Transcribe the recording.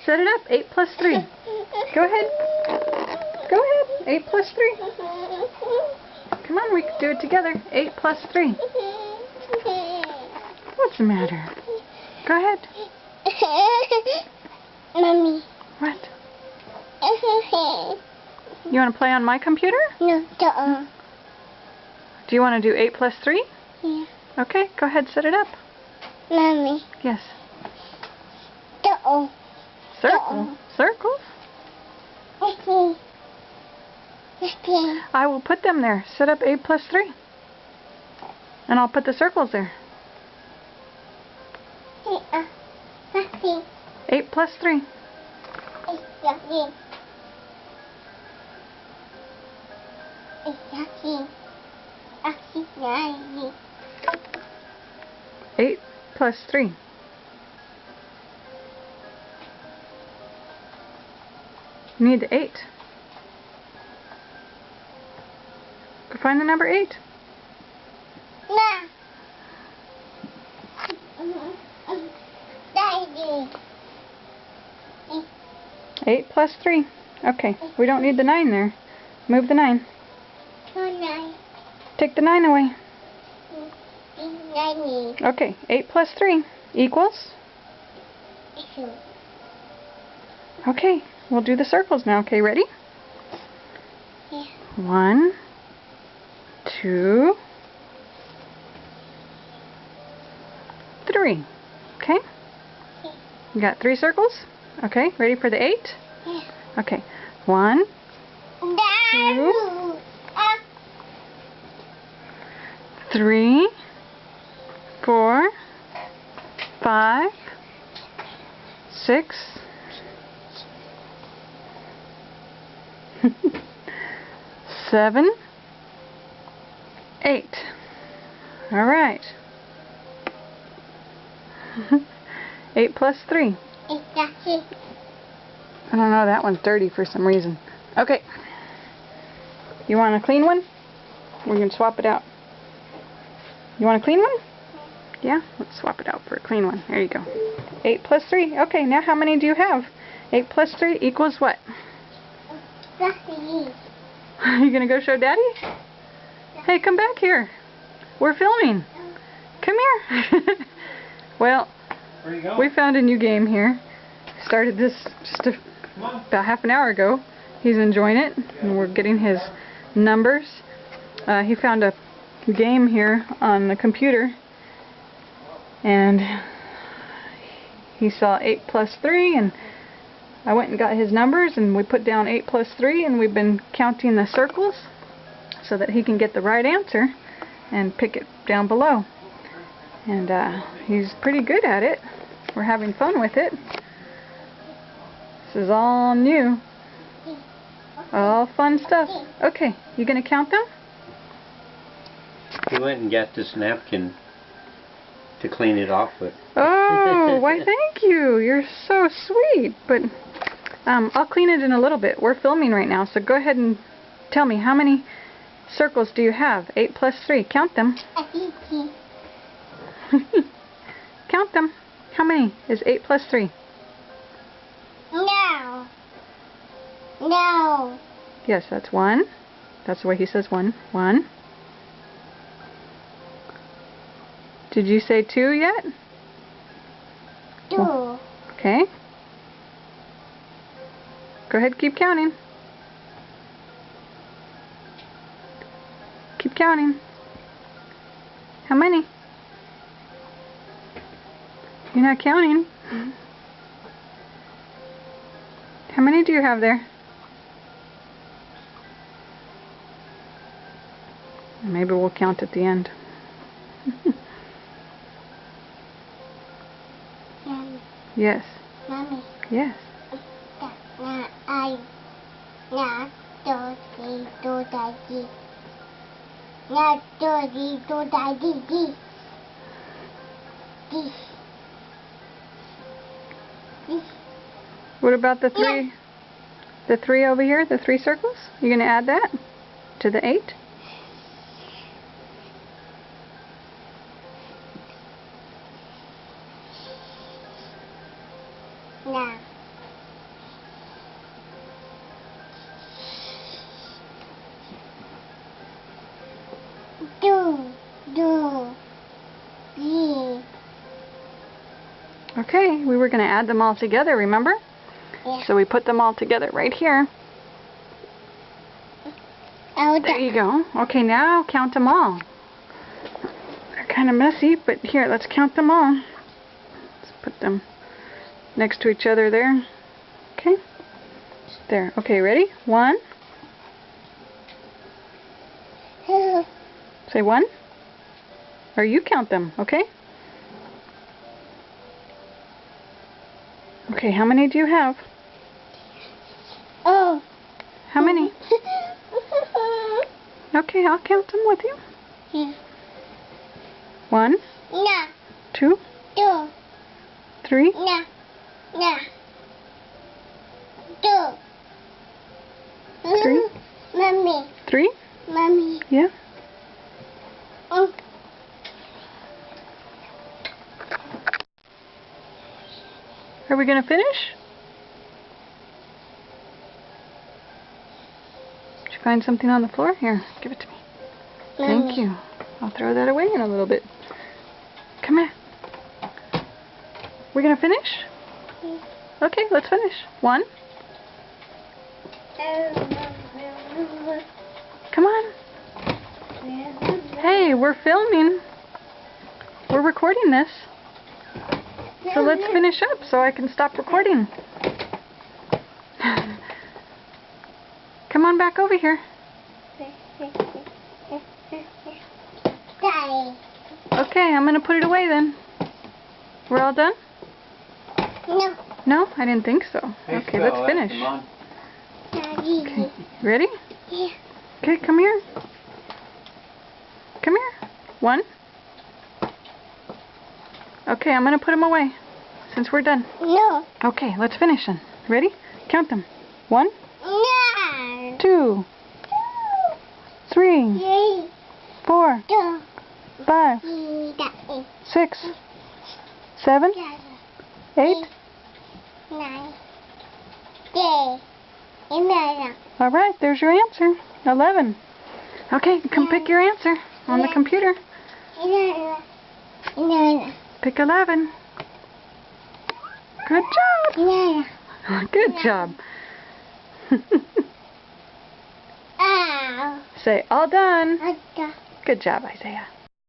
set it up. 8 plus 3. Go ahead. Go ahead. 8 plus 3. Come on, we can do it together. 8 plus 3. What's the matter? Go ahead. Mommy. What? You want to play on my computer? No, Do you want to do 8 plus 3? Yeah. Okay, go ahead, set it up. Mommy. Yes. Circle. Circles? I will put them there. Set up 8 plus 3. And I'll put the circles there. 8 plus 3. 8 plus 3. You need the 8. Go find the number 8. 8 plus 3. Okay, we don't need the 9 there. Move the 9. Take the 9 away. Okay, 8 plus 3 equals? Okay, we'll do the circles now. Okay, ready? 1, 2, 3. Okay? You got 3 circles? Okay, ready for the 8? Okay, 1, 2, 3, 4, 5, 6, 7, 8. All right. 8 plus 3. I don't know, that one's dirty for some reason. Okay. You want a clean one? We're going to swap it out. You want a clean one? Yeah? Let's swap it out for a clean one. There you go. 8 plus 3. Okay, now how many do you have? 8 plus 3 equals what? Are you going to go show Daddy? Hey, come back here. We're filming. Come here. Well, we found a new game here. Started this just about half an hour ago. He's enjoying it, and we're getting his numbers. He found a game here on the computer, and he saw 8 plus 3, and I went and got his numbers, and we put down 8 plus 3, and we've been counting the circles so that he can get the right answer and pick it down below. And he's pretty good at it. We're having fun with it. This is all new. All fun stuff. Okay, you gonna count them? He went and got this napkin to clean it off with. Oh, why thank you. You're so sweet. But I'll clean it in a little bit. We're filming right now, so go ahead and tell me, how many circles do you have? 8 plus 3. Count them. Count them. How many is 8 plus 3? No. No. Yes, that's 1. That's the way he says 1. 1. Did you say 2 yet? 2. Okay. Go ahead, keep counting. Keep counting. How many? You're not counting. How many do you have there? Maybe we'll count at the end. Mommy. Yes. Mommy. Yes. What about the 3? The 3 over here, the 3 circles? You gonna add that to the 8? No. Okay, we were going to add them all together, remember? Yeah. So we put them all together right here. There you go. Okay, now count them all. They're kind of messy, but here, let's count them all. Let's put them next to each other there. Okay. There. Okay, ready? 1. Say 1. Or you count them, okay? Okay, how many do you have? Oh. How many? Okay, I'll count them with you. Yeah. 1, No. 2, 2. 3, No. No. 2. 3. Mommy. 3? Mommy. Yeah. Oh. Are we going to finish? Did you find something on the floor? Here, give it to me. Thank you. I'll throw that away in a little bit. Come here. We're going to finish? Okay, let's finish. 1. Come on. Hey, we're filming. We're recording this. So let's finish up so I can stop recording. Come on back over here. Daddy. Okay, I'm going to put it away then. We're all done? No. No, I didn't think so. Okay, let's finish. Daddy. Okay, ready? Yeah. Okay, come here. Come here. 1. Okay, I'm going to put them away since we're done. No. Okay, let's finish then. Ready? Count them. 1, No. 2, 3, 3. 4, 2. 5, Daddy. 6, 7, 8. 9. 10. 11. All right, there's your answer. 11. Okay, come pick your answer on the computer. 11. Pick 11. Good job. 11. Good job. Ow. Say, all done. Okay. Good job, Isaiah.